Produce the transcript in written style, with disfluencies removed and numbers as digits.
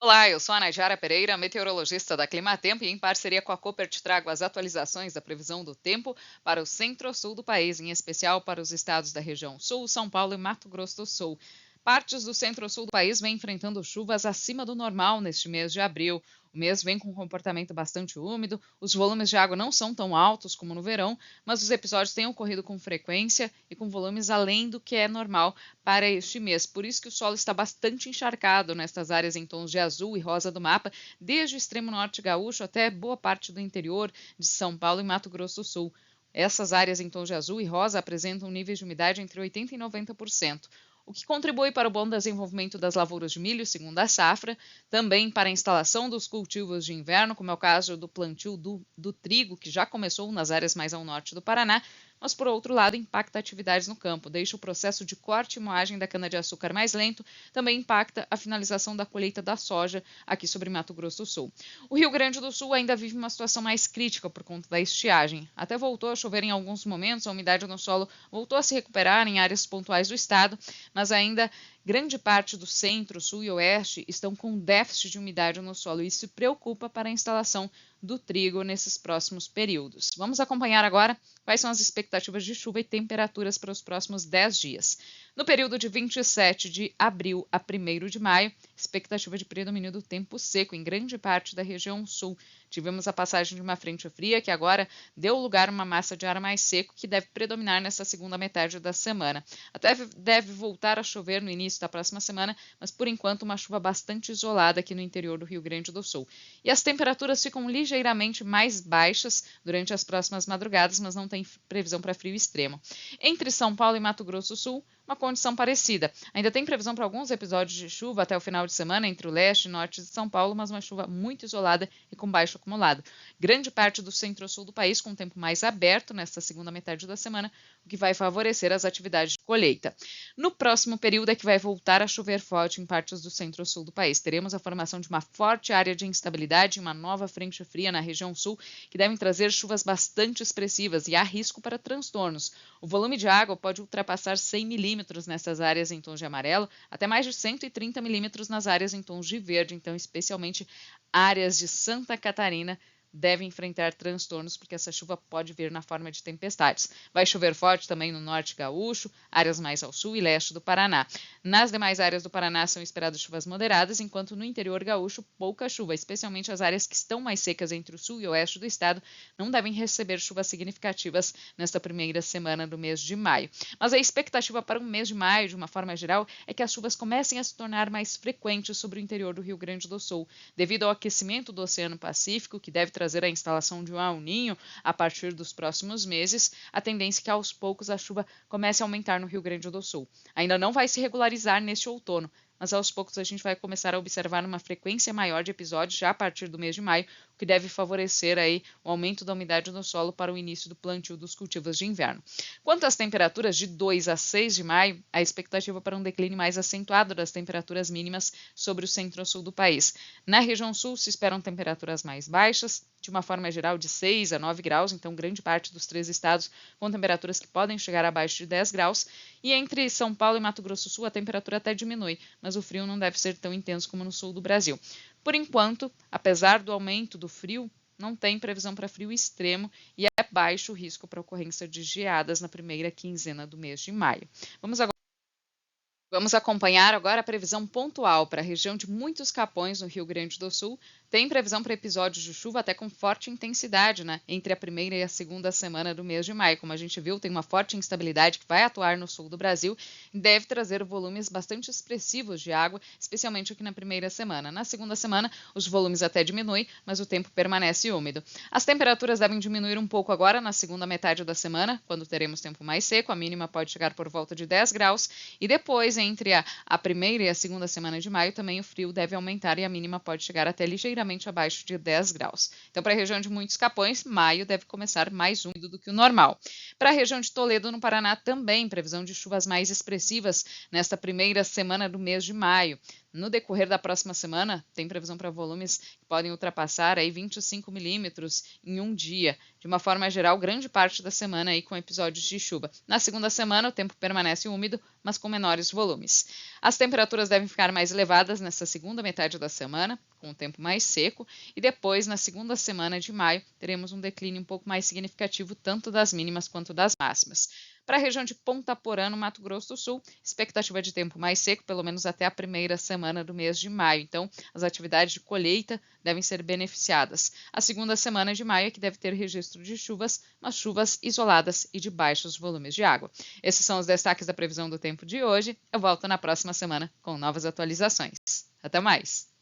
Olá, eu sou a Najara Pereira, meteorologista da Climatempo, e em parceria com a Cooper te trago as atualizações da previsão do tempo para o centro-sul do país, em especial para os estados da região sul, São Paulo e Mato Grosso do Sul. Partes do centro-sul do país vêm enfrentando chuvas acima do normal neste mês de abril. O mês vem com um comportamento bastante úmido, os volumes de água não são tão altos como no verão, mas os episódios têm ocorrido com frequência e com volumes além do que é normal para este mês. Por isso que o solo está bastante encharcado nestas áreas em tons de azul e rosa do mapa, desde o extremo norte gaúcho até boa parte do interior de São Paulo e Mato Grosso do Sul. Essas áreas em tons de azul e rosa apresentam níveis de umidade entre 80% e 90%, o que contribui para o bom desenvolvimento das lavouras de milho, segundo a safra, também para a instalação dos cultivos de inverno, como é o caso do plantio do trigo, que já começou nas áreas mais ao norte do Paraná, mas, por outro lado, impacta atividades no campo, deixa o processo de corte e moagem da cana-de-açúcar mais lento, também impacta a finalização da colheita da soja aqui sobre Mato Grosso do Sul. O Rio Grande do Sul ainda vive uma situação mais crítica por conta da estiagem. Até voltou a chover em alguns momentos, a umidade no solo voltou a se recuperar em áreas pontuais do estado, mas ainda grande parte do centro, sul e oeste estão com déficit de umidade no solo e isso preocupa para a instalação do trigo nesses próximos períodos. Vamos acompanhar agora quais são as expectativas de chuva e temperaturas para os próximos 10 dias. No período de 27 de abril a 1º de maio, expectativa de predomínio do tempo seco em grande parte da região sul. Tivemos a passagem de uma frente fria que agora deu lugar a uma massa de ar mais seco que deve predominar nessa segunda metade da semana. Até deve voltar a chover no início da próxima semana, mas por enquanto uma chuva bastante isolada aqui no interior do Rio Grande do Sul. E as temperaturas ficam ligeiramente mais baixas durante as próximas madrugadas, mas não tem previsão para frio extremo. Entre São Paulo e Mato Grosso do Sul, uma condição parecida. Ainda tem previsão para alguns episódios de chuva até o final de semana entre o leste e norte de São Paulo, mas uma chuva muito isolada e com baixo acumulado. Grande parte do centro-sul do país com tempo mais aberto nesta segunda metade da semana, o que vai favorecer as atividades de colheita. No próximo período é que vai voltar a chover forte em partes do centro-sul do país. Teremos a formação de uma forte área de instabilidade e uma nova frente fria na região sul, que devem trazer chuvas bastante expressivas e há risco para transtornos. O volume de água pode ultrapassar 100 milímetros nessas áreas em tons de amarelo, até mais de 130 milímetros nas áreas em tons de verde, então especialmente áreas de Santa Catarina devem enfrentar transtornos porque essa chuva pode vir na forma de tempestades. Vai chover forte também no norte gaúcho, áreas mais ao sul e leste do Paraná. Nas demais áreas do Paraná são esperadas chuvas moderadas, enquanto no interior gaúcho pouca chuva, especialmente as áreas que estão mais secas entre o sul e o oeste do estado, não devem receber chuvas significativas nesta primeira semana do mês de maio. Mas a expectativa para o mês de maio, de uma forma geral, é que as chuvas comecem a se tornar mais frequentes sobre o interior do Rio Grande do Sul, devido ao aquecimento do Oceano Pacífico, que deve trazer a instalação de um El Niño a partir dos próximos meses, a tendência é que aos poucos a chuva comece a aumentar no Rio Grande do Sul. Ainda não vai se regularizar neste outono, mas aos poucos a gente vai começar a observar uma frequência maior de episódios já a partir do mês de maio, o que deve favorecer aí o aumento da umidade no solo para o início do plantio dos cultivos de inverno. Quanto às temperaturas de 2 a 6 de maio, a expectativa para um declínio mais acentuado das temperaturas mínimas sobre o centro-sul do país. Na região sul se esperam temperaturas mais baixas, de uma forma geral de 6 a 9 graus, então grande parte dos 3 estados com temperaturas que podem chegar abaixo de 10 graus, e entre São Paulo e Mato Grosso do Sul a temperatura até diminui, mas o frio não deve ser tão intenso como no sul do Brasil. Por enquanto, apesar do aumento do frio, não tem previsão para frio extremo e é baixo o risco para ocorrência de geadas na primeira quinzena do mês de maio. Vamos acompanhar agora a previsão pontual para a região de Muitos Capões, no Rio Grande do Sul. Tem previsão para episódios de chuva até com forte intensidade, entre a primeira e a segunda semana do mês de maio. Como a gente viu, tem uma forte instabilidade que vai atuar no sul do Brasil e deve trazer volumes bastante expressivos de água, especialmente aqui na primeira semana. Na segunda semana, os volumes até diminuem, mas o tempo permanece úmido. As temperaturas devem diminuir um pouco agora na segunda metade da semana, quando teremos tempo mais seco. A mínima pode chegar por volta de 10 graus e depois, entre a primeira e a segunda semana de maio, também o frio deve aumentar e a mínima pode chegar até ligeiramente abaixo de 10 graus. Então, para a região de Muitos Capões, maio deve começar mais úmido do que o normal. Para a região de Toledo, no Paraná, também previsão de chuvas mais expressivas nesta primeira semana do mês de maio. No decorrer da próxima semana, tem previsão para volumes que podem ultrapassar aí 25 milímetros em um dia. De uma forma geral, grande parte da semana aí com episódios de chuva. Na segunda semana, o tempo permanece úmido, mas com menores volumes. As temperaturas devem ficar mais elevadas nessa segunda metade da semana, com o tempo mais seco, e depois, na segunda semana de maio, teremos um declínio um pouco mais significativo tanto das mínimas quanto das máximas. Para a região de Ponta Porã, no Mato Grosso do Sul, expectativa de tempo mais seco, pelo menos até a primeira semana do mês de maio. Então, as atividades de colheita devem ser beneficiadas. A segunda semana de maio é que deve ter registro de chuvas, mas chuvas isoladas e de baixos volumes de água. Esses são os destaques da previsão do tempo de hoje. Eu volto na próxima semana com novas atualizações. Até mais!